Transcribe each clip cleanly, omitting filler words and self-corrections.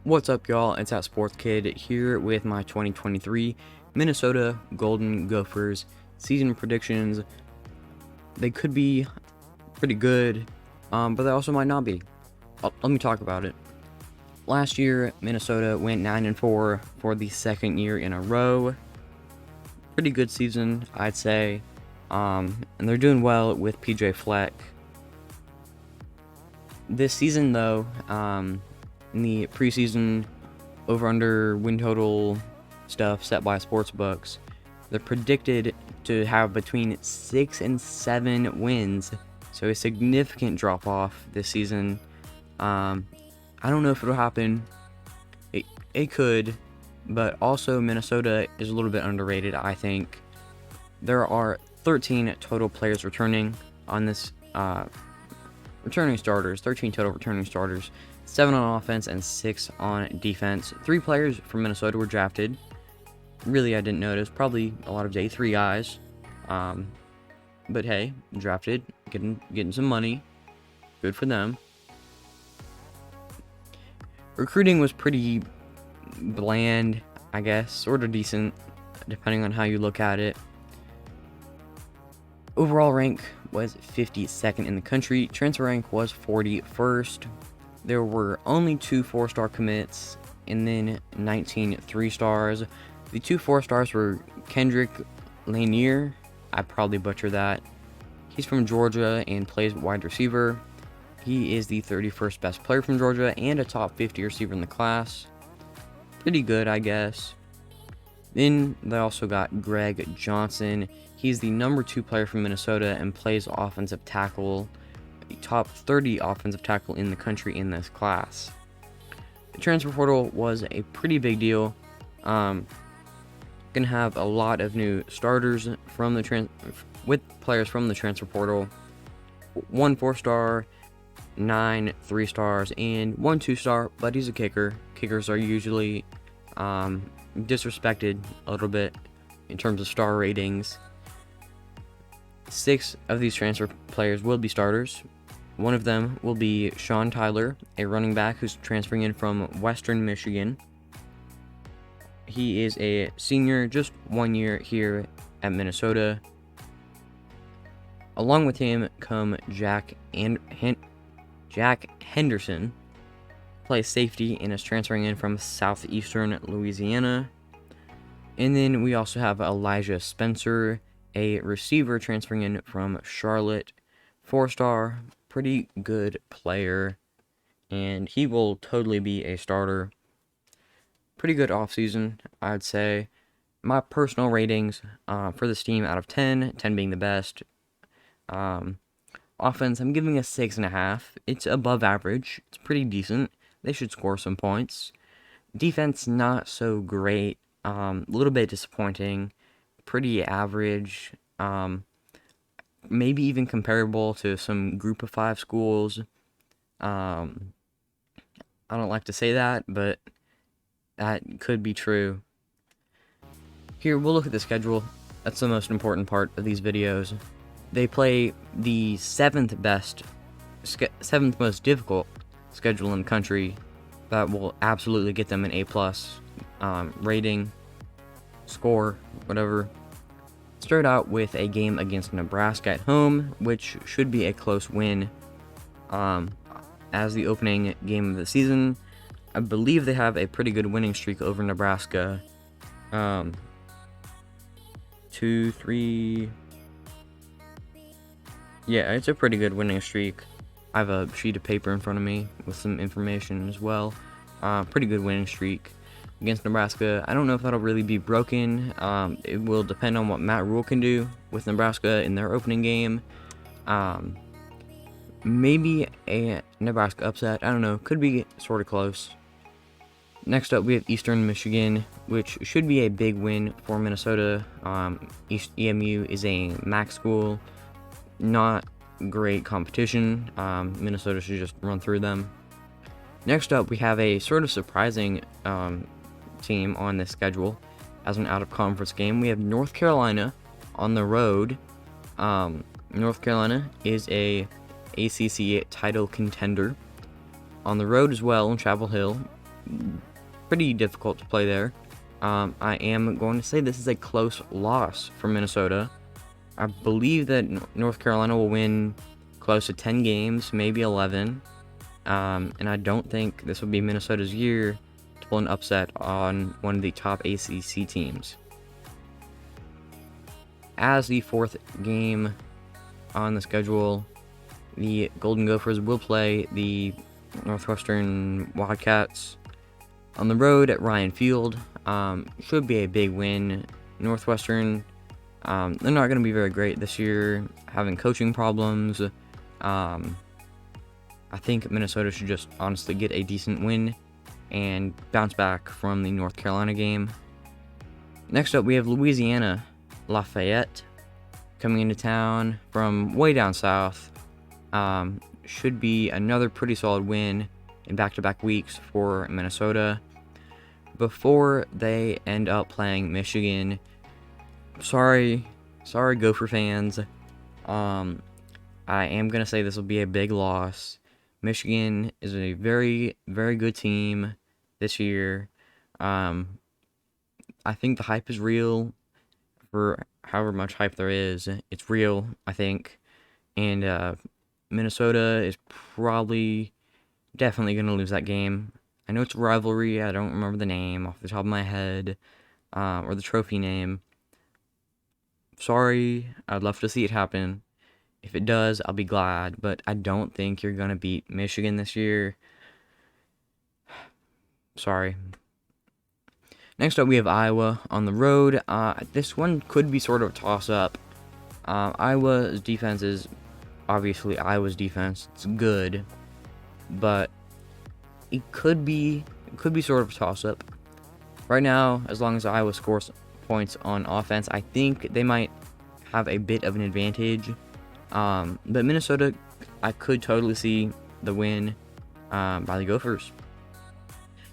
What's up, y'all? It's that Sports Kid here with my 2023 Minnesota Golden Gophers season predictions. They could be pretty good, but they also might not be. Let me talk about it. Last year, Minnesota went 9-4 for the second year in a row. Pretty good season, I'd say. And they're doing well with PJ Fleck. This season, though, in the preseason over-under win total stuff set by sportsbooks, they're predicted to have between 6 and 7 wins, so a significant drop-off this season. I don't know if it'll happen. It could, but also Minnesota is a little bit underrated, I think. There are 13 total players returning on this returning starters, 13 total returning starters, 7 on offense and 6 on defense. 3 players from Minnesota were drafted. Really, I didn't notice. Probably a lot of day 3 guys. But hey, drafted, getting some money. Good for them. Recruiting was pretty bland, I guess. Sort of decent, depending on how you look at it. Overall rank was 52nd in the country. Transfer rank was 41st. There were only 2 4-star commits and then 19 3-stars. The 2 4-stars were Kendrick Lanier. I probably butchered that. He's from Georgia and plays wide receiver. He is the 31st best player from Georgia and a top 50 receiver in the class. Pretty good, I guess. Then they also got Greg Johnson. He's the number 2 player from Minnesota and plays offensive tackle, a top 30 offensive tackle in the country in this class. The transfer portal was a pretty big deal. Gonna have a lot of new starters from the with players from the transfer portal. 1 4-star, 9 3-stars, and 1 2-star, but he's a kicker. Kickers are usually disrespected a little bit in terms of star ratings. 6 of these transfer players will be starters. One of them will be Sean Tyler, a running back who's transferring in from Western Michigan. He is a senior, just 1 year here at Minnesota. Along with him come Jack Henderson, plays safety and is transferring in from southeastern Louisiana. And then we also have Elijah Spencer, a receiver transferring in from Charlotte. 4-star, pretty good player, and he will totally be a starter. Pretty good offseason, I'd say. My personal ratings for this team out of 10, 10 being the best. Offense, I'm giving a 6.5. It's above average. It's pretty decent. They should score some points. Defense, not so great. A little bit disappointing. Pretty average. Maybe even comparable to some group of 5 schools. I don't like to say that, but that could be true. Here, we'll look at the schedule. That's the most important part of these videos. They play the 7th most difficult schedule in the country. That will absolutely get them an A+ rating, score, whatever. Start out with a game against Nebraska at home, which should be a close win. As the opening game of the season, I believe they have a pretty good winning streak over Nebraska. 2, 3... Yeah, it's a pretty good winning streak. I have a sheet of paper in front of me with some information as well. Pretty good winning streak against Nebraska. I don't know if that'll really be broken. It will depend on what Matt Rule can do with Nebraska in their opening game. Maybe a Nebraska upset. I don't know. Could be sort of close. Next up, we have Eastern Michigan, which should be a big win for Minnesota. EMU is a MAC school. Not great competition. Minnesota should just run through them. Next up, we have a sort of surprising team on this schedule as an out-of-conference game. We have North Carolina on the road. North Carolina is a ACC title contender. On the road as well in Chapel Hill. pretty difficult to play there. I am going to say this is a close loss for Minnesota. I believe that North Carolina will win close to 10 games, maybe 11. And I don't think this will be Minnesota's year to pull an upset on one of the top ACC teams. As the fourth game on the schedule, the Golden Gophers will play the Northwestern Wildcats on the road at Ryan Field. Should be a big win. Northwestern, they're not going to be very great this year, having coaching problems. I think Minnesota should just honestly get a decent win and bounce back from the North Carolina game. Next up, we have Louisiana Lafayette coming into town from way down south. Should be another pretty solid win in back-to-back weeks for Minnesota before they end up playing Michigan. Sorry Gopher fans. I am gonna say this will be a big loss. Michigan is a very, very good team this year. I think the hype is real. For however much hype there is, it's real, I think. And Minnesota is definitely going to lose that game. I know it's a rivalry. I don't remember the name off the top of my head, or the trophy name. Sorry, I'd love to see it happen. If it does, I'll be glad, but I don't think you're going to beat Michigan this year. Sorry. Next up, we have Iowa on the road. This one could be sort of a toss-up. Iowa's defense is obviously Iowa's defense. It's good, but it could be sort of a toss-up. Right now, as long as Iowa scores points on offense, I think they might have a bit of an advantage. But Minnesota, I could totally see the win by the Gophers.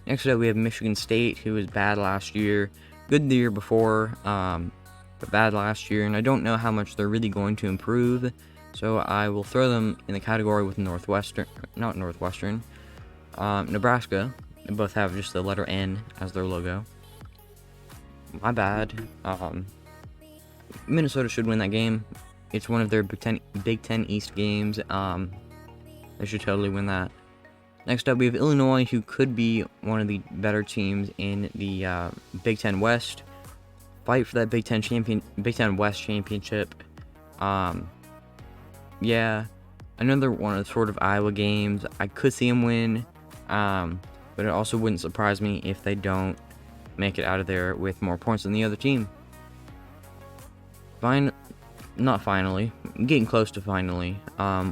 Next up, we have Michigan State, who was bad last year. Good the year before, but bad last year. And I don't know how much they're really going to improve. So I will throw them in the category with Nebraska. They both have just the letter N as their logo. My bad. Minnesota should win that game. It's one of their Big Ten East games. They should totally win that. Next up, we have Illinois, who could be one of the better teams in the Big Ten West. Fight for that Big Ten West championship. Yeah, another one of the sort of Iowa games. I could see them win, but it also wouldn't surprise me if they don't make it out of there with more points than the other team. Not finally, getting close to finally.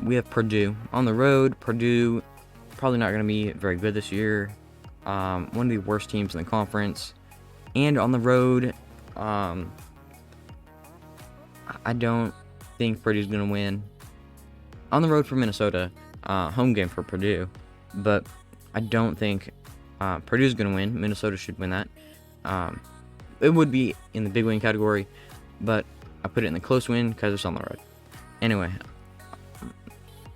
We have Purdue on the road. Purdue probably not going to be very good this year. One of the worst teams in the conference, and on the road, I don't think Purdue's going to win. On the road for Minnesota, home game for Purdue, but I don't think Purdue's going to win. Minnesota should win that. It would be in the big win category, but I put it in the close win because it's on the road. Anyway,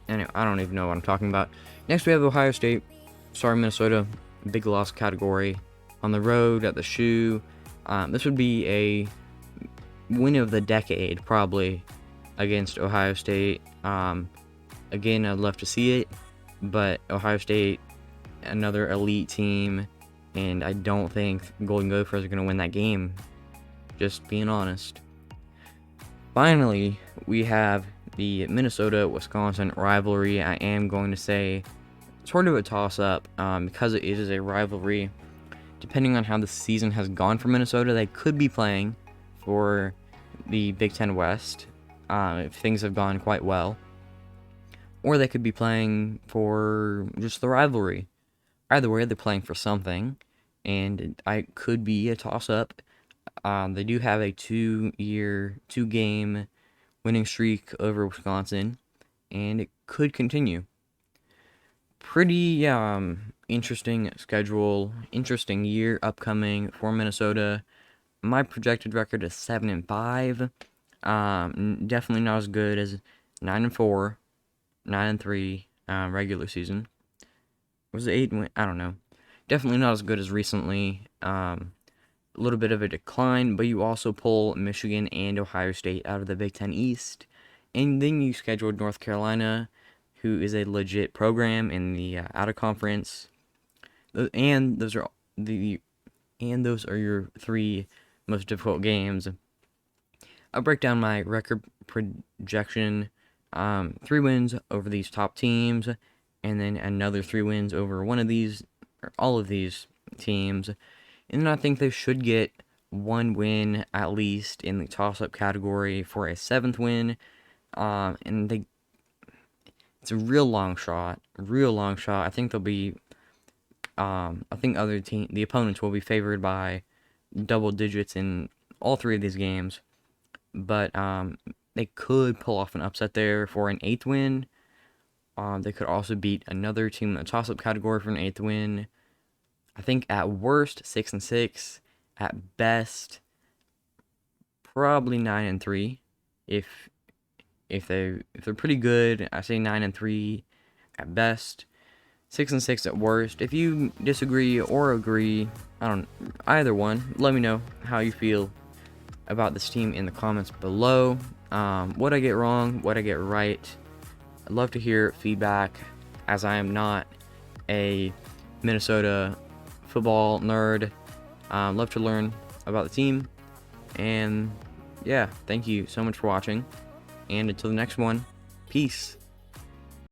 I don't even know what I'm talking about. Next, we have Ohio State. Sorry, Minnesota. Big loss category. On the road at the Shoe. This would be a win of the decade, probably, against Ohio State. Again, I'd love to see it, but Ohio State, another elite team, and I don't think Golden Gophers are going to win that game. Just being honest. Finally, we have the Minnesota-Wisconsin rivalry. I am going to say sort of a toss-up because it is a rivalry. Depending on how the season has gone for Minnesota, they could be playing for the Big Ten West if things have gone quite well. Or they could be playing for just the rivalry. Either way, they're playing for something, and it could be a toss-up. They do have a two-game winning streak over Wisconsin, and it could continue. Pretty interesting schedule, interesting year upcoming for Minnesota. My projected record is 7-5. Definitely not as good as 9-4, 9-3 regular season. Was it 8? I don't know. Definitely not as good as recently. A little bit of a decline, but you also pull Michigan and Ohio State out of the Big Ten East, and then you scheduled North Carolina, who is a legit program in the out of conference, and those are your three most difficult games. I'll break down my record projection: 3 wins over these top teams, and then another 3 wins over one of these or all of these teams. And then I think they should get 1 win at least in the toss-up category for a 7th win. It's a real long shot. I think they'll be. I think the opponents will be favored by double digits in all 3 of these games, but they could pull off an upset there for an 8th win. They could also beat another team in the toss-up category for an 8th win. I think at worst 6-6, at best probably 9-3. If they're pretty good, I say 9-3 at best, 6-6 at worst. If you disagree or agree, either one, let me know how you feel about this team in the comments below. What I get wrong, what I get right. I'd love to hear feedback, as I am not a Minnesota football nerd. Love to learn about the team. And yeah, thank you so much for watching. And until the next one, peace.